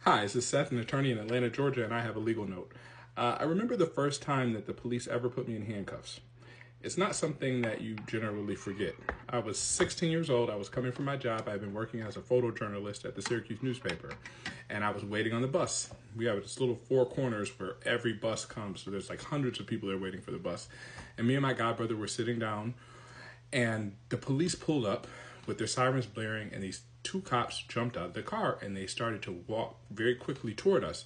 Hi, this is Seth, an attorney in Atlanta, Georgia, and I have a legal note. I remember the first time that the police ever put me in handcuffs. It's not something that you generally forget. I was 16 years old. I was coming from my job. I had been working as a photojournalist at the Syracuse newspaper, and I was waiting on the bus. We have this little four corners where every bus comes, so there's like hundreds of people there waiting for the bus. And me and my godbrother were sitting down, and the police pulled up with their sirens blaring, and these two cops jumped out of the car and they started to walk very quickly toward us.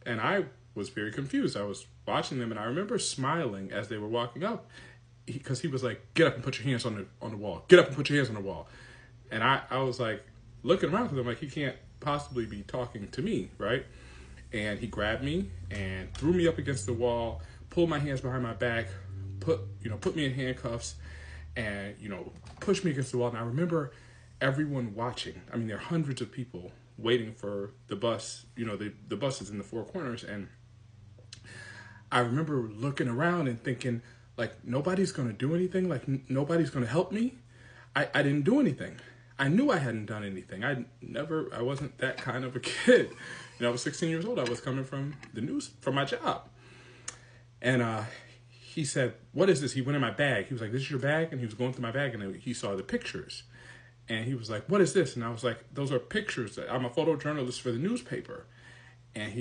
And I was very confused. I was watching them, and I remember smiling as they were walking up, because he was like, "Get up and put your hands on the wall. Get up and put your hands on the wall." And I was like looking around, because I'm like, he can't possibly be talking to me, right? And he grabbed me and threw me up against the wall, pulled my hands behind my back, put me in handcuffs, and pushed me against the wall. And I remember everyone watching. I mean, there are hundreds of people waiting for the bus. The bus is in the four corners, and I remember looking around and thinking, like, nobody's going to do anything. Like, nobody's going to help me. I didn't do anything. I knew I hadn't done anything. I wasn't that kind of a kid. I was 16 years old. I was coming from the news, from my job. And he said, "What is this?" He went in my bag. He was like, "This is your bag?" And he was going through my bag, and he saw the pictures. And he was like, "What is this?" And I was like, "Those are pictures. I'm a photojournalist for the newspaper." And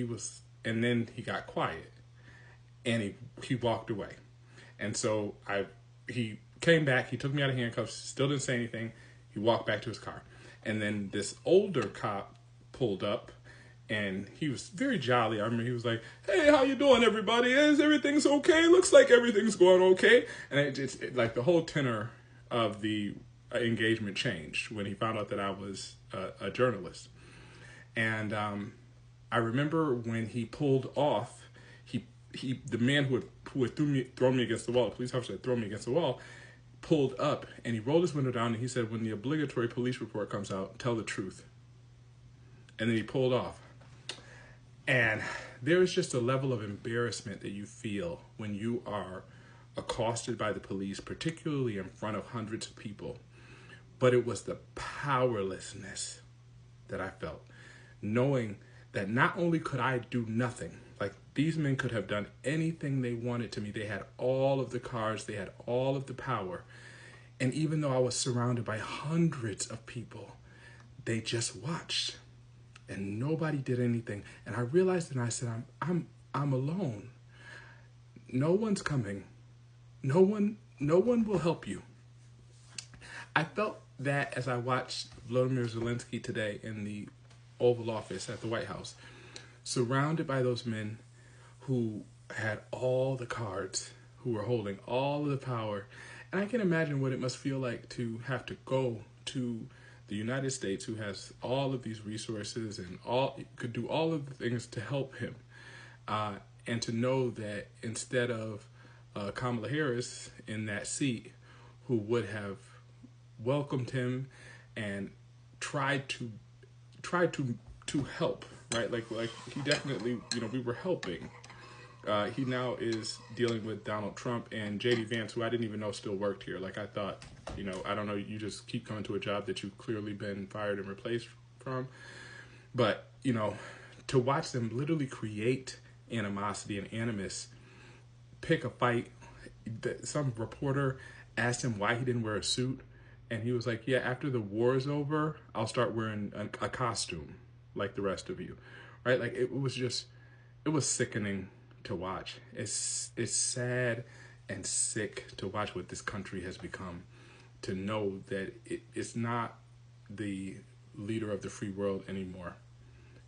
then he got quiet, and he walked away. And so he came back, he took me out of handcuffs, still didn't say anything. He walked back to his car. And then this older cop pulled up, and he was very jolly. I remember he was like, "Hey, how you doing, everybody? Is everything's okay? Looks like everything's going okay." And it's like the whole tenor of the engagement changed when he found out that I was a journalist. And I remember when he pulled off, the man who had thrown me against the wall, the police officer had thrown me against the wall, pulled up, and he rolled his window down, and he said, "When the obligatory police report comes out, tell the truth." And then he pulled off. And there is just a level of embarrassment that you feel when you are accosted by the police, particularly in front of hundreds of people. But it was the powerlessness that I felt, knowing that not only could I do nothing, like these men could have done anything they wanted to me. They had all of the cards, they had all of the power. And even though I was surrounded by hundreds of people, they just watched, and nobody did anything. And I realized, and I said, I'm alone. No one's coming. No one will help you. I felt that as I watched Volodymyr Zelenskyy today in the Oval Office at the White House, surrounded by those men who had all the cards, who were holding all of the power. And I can imagine what it must feel like to have to go to the United States, who has all of these resources and could do all of the things to help him. And to know that instead of Kamala Harris in that seat, who would have welcomed him and tried to help, right? Like he definitely, we were helping. He now is dealing with Donald Trump and J.D. Vance, who I didn't even know still worked here. Like I thought, I don't know, you just keep coming to a job that you've clearly been fired and replaced from. But, to watch them literally create animosity and animus, pick a fight. Some reporter asked him why he didn't wear a suit. And he was like, "Yeah, after the war is over, I'll start wearing a costume like the rest of you." Right? Like it was sickening to watch. It's sad and sick to watch what this country has become, to know that it's not the leader of the free world anymore.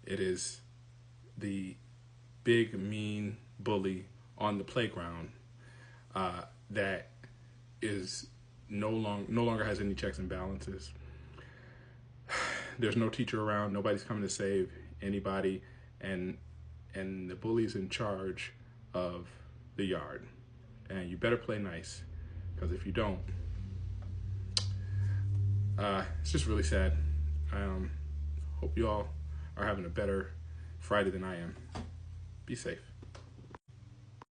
It is the big, mean bully on the playground that is no longer has any checks and balances. There's no teacher around. Nobody's coming to save anybody, and the bully's in charge of the yard. And you better play nice, because if you don't, it's just really sad. Hope you all are having a better Friday than I am. Be safe.